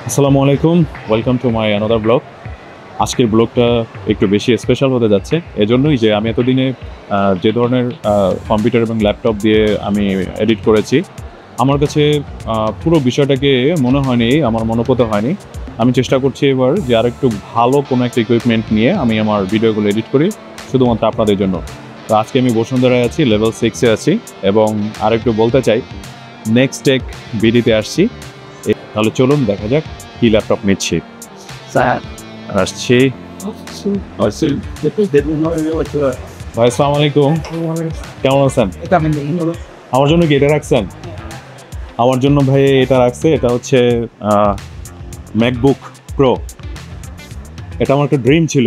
আসসালামু আলাইকুম, welcome to my another blog. আজকের ব্লগটা একটু বেশি স্পেশাল হতে যাচ্ছে, এজন্যই যে আমি এতদিনে যে ধরনের কম্পিউটার এবং ল্যাপটপ দিয়ে আমি এডিট করেছি, আমার কাছে পুরো বিষয়টাকে মনে হয়নি, আমার মনোপত হয়নি। আমি চেষ্টা করছি এবার যে আরেকটু ভালো কোনো একটা ইকুইপমেন্ট নিয়ে আমি আমার ভিডিওগুলো এডিট করি শুধুমাত্র আপনাদের জন্য। তো আজকে আমি বসুন্ধরায় আছি, লেভেল 6-এ আছি, এবং আরেকটু বলতে চাই নেক্সট টেক ভিডিওতে আসছি। তাহলে চলুন দেখা যাক কি ল্যাপটপ নিচ্ছি। আসছি। ভাই আসসালামু আলাইকুম, কেমন আছেন? আমার জন্য কি এটা রাখছেন? আমার জন্য ভাই এটা রাখছে, এটা হচ্ছে ম্যাকবুক প্রো। এটা আমার একটা ড্রিম ছিল,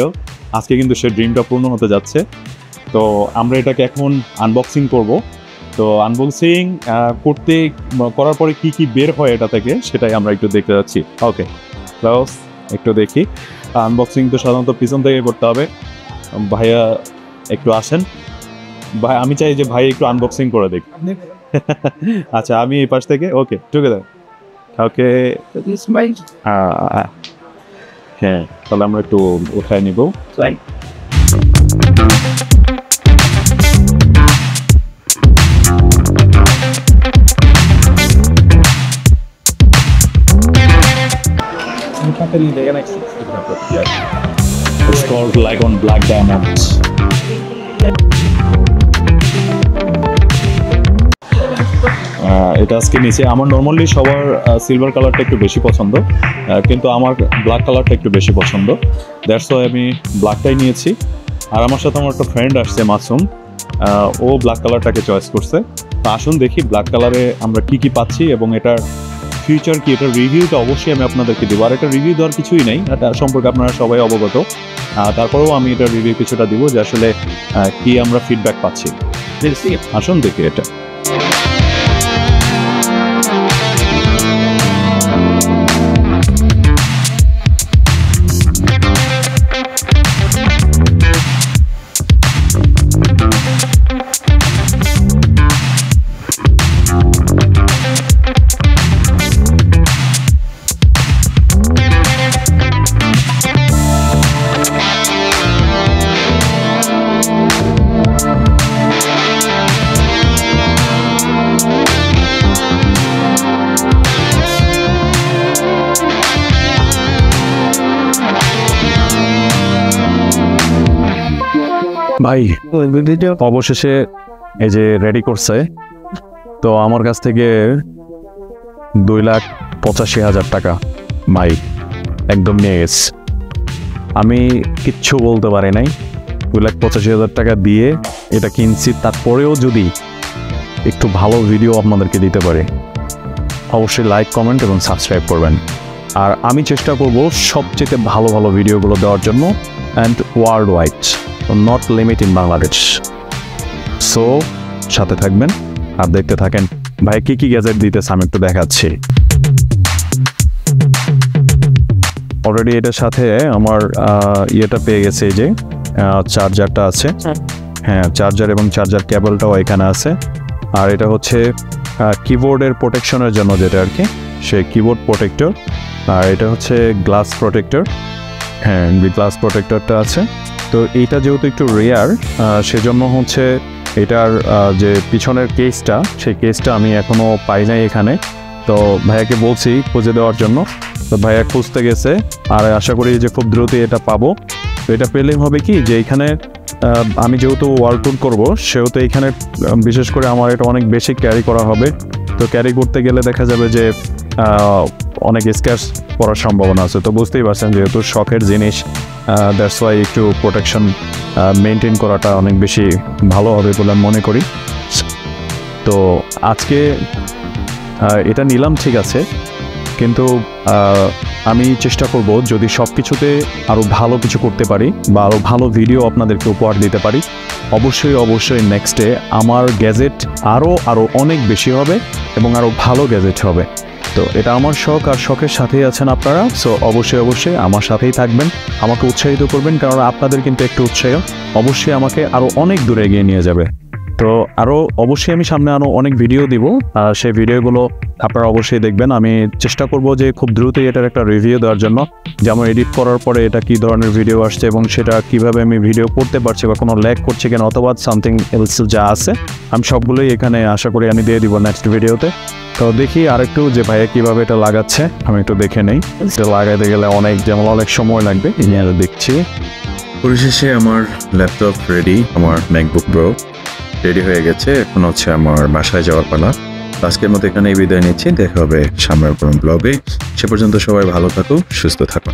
আজকে কিন্তু সেই ড্রিমটা পূর্ণ হতে যাচ্ছে। তো আমরা এটাকে এখন আনবক্সিং করব। তো আনবক্সিং করার পরে কি কি বের হয় এটা থেকে, সেটাই আমরা একটু দেখতে যাচ্ছি। ওকে ক্লাস একটু দেখি। আনবক্সিং তো সাধারণত পিছন থেকে করতে হবে। ভাইয়া একটু আসেন। ভাই আমি চাই যে ভাই একটু আনবক্সিং করে দেখ। আচ্ছা আমি এই পাশ থেকে। ওকে টুগেদার। ওকে হ্যাঁ, তাহলে আমরা একটু উঠায় নিব। It's called like on black diamonds. এটা আজকে নিচে আমার নর্মালি সবার সিলভার কালারটা একটু বেশি পছন্দ, কিন্তু আমার ব্ল্যাক কালারটা একটু বেশি পছন্দ। দ্যাটস ওয়াই আমি ব্ল্যাকটাই নিয়েছি। আর আমার সাথে আমার একটা ফ্রেন্ড আসছে মাসুম, ও ব্ল্যাক কালারটাকে চয়েস করছে। তো আসুন দেখি ব্ল্যাক কালারে আমরা কি কি পাচ্ছি এবং এটার ফিউচার কি, এটার রিভিউটা অবশ্যই আমি আপনাদেরকে দেবো। আর এটা রিভিউ দেওয়ার কিছুই নেই, এটা সম্পর্কে আপনারা সবাই অবগত। তারপরেও আমি এটার রিভিউ কিছুটা দিব যে আসলে কি আমরা ফিডব্যাক পাচ্ছি। আসুন দেখি এটা। ভাই অবশেষে এই যে রেডি করছে, তো আমার কাছ থেকে 2,85,000 টাকা ভাই একদম নিয়ে গেছে। আমি কিচ্ছু বলতে পারি নাই। 2,85,000 টাকা দিয়ে এটা কিনছি, তারপরেও যদি একটু ভালো ভিডিও আপনাদেরকে দিতে পারে অবশ্যই লাইক, কমেন্ট এবং সাবস্ক্রাইব করবেন। আর আমি চেষ্টা করব সবচেয়ে ভালো ভালো ভিডিওগুলো দেওয়ার জন্য, and world wide, not limit in Bangladesh. So সাথে থাকবেন আর দেখতে থাকেন ভাই কি কি গ্যাজেট দিতেছে আমি একটু দেখাচ্ছি। অলরেডি এটার সাথে আমার ইয়েটা পেয়ে গেছে, এই যে চার্জারটা আছে। হ্যাঁ, চার্জার এবং চার্জার কেবলটাও এখানে আছে। আর এটা হচ্ছে কিবোর্ডের প্রোটেকশনের জন্য যেটা আর কি, সে কিবোর্ড প্রোটেক্টর। আর এটা হচ্ছে গ্লাস প্রোটেক্টর। হ্যাঁ, গ্লাস প্রোটেক্টরটা আছে। তো এইটা যেহেতু একটু রেয়ার, সেজন্য হচ্ছে এটার যে পিছনের কেসটা, সেই কেসটা আমি এখনও পাই নাই এখানে। তো ভাইয়াকে বলছি খুঁজে দেওয়ার জন্য, তো ভাইয়া খুঁজতে গেছে। আর আশা করি যে খুব দ্রুতই এটা পাবো। তো এটা পেলেই হবে কি যে এখানে আমি যেহেতু ওয়ার্ল্ড ট্যুর করবো, সেহেতু এইখানে বিশেষ করে আমার এটা অনেক বেশি ক্যারি করা হবে। তো ক্যারি করতে গেলে দেখা যাবে যে অনেক স্ক্র্যাচ পড়ার সম্ভাবনা আছে। তো বুঝতেই পারছেন যেহেতু শখের জিনিস, দ্যাটস ওয়াই একটু প্রোটেকশন মেনটেন করাটা অনেক বেশি ভালো হবে বলে আমি মনে করি। তো আজকে এটা নিলাম ঠিক আছে, কিন্তু আমি চেষ্টা করব যদি সব কিছুতে আরও ভালো কিছু করতে পারি বা আরও ভালো ভিডিও আপনাদেরকে উপহার দিতে পারি, অবশ্যই নেক্সটে আমার গ্যাজেট আরও অনেক বেশি হবে এবং আরও ভালো গ্যাজেট হবে। তো এটা আমার শখ, আর শখের সাথেই আছেন আপনারা। সো অবশ্যই আমার সাথেই থাকবেন, আমাকে উৎসাহিত করবেন, কারণ আপনাদের কিন্তু একটু উৎসাহ অবশ্যই আমাকে আরও অনেক দূরে এগিয়ে নিয়ে যাবে। তো আরও অবশ্যই আমি সামনে আরও অনেক ভিডিও দিব, সেই ভিডিওগুলো আপনারা অবশ্যই দেখবেন। আমি চেষ্টা করব যে খুব দ্রুতই এটার একটা রিভিউ দেওয়ার জন্য, যেমন এডিট করার পরে এটা কী ধরনের ভিডিও আসছে এবং সেটা কিভাবে আমি ভিডিও করতে পারছি বা কোনো ল্যাগ করছে কিনা অথবা সামথিং এলস যা আছে আমি সবগুলোই এখানে আশা করি আমি দিয়ে দিব নেক্সট ভিডিওতে। তো দেখি আরেকটু যে ভাইয়া কীভাবে এটা লাগাচ্ছে, আমি একটু দেখে নেই। এটা লাগাইতে গেলে অনেক সময় লাগবে, দেখছি। পরিশেষে আমার ল্যাপটপ রেডি, আমার ম্যাকবুক প্রো রেডি হয়ে গেছে। এখন হচ্ছে আমার বাসায় যাওয়ার পালা। আজকের মতো এখানেই বিদায় নিচ্ছি, দেখা হবে সামনের কোনো ব্লগে। সে পর্যন্ত সবাই ভালো থাকো, সুস্থ থাকো।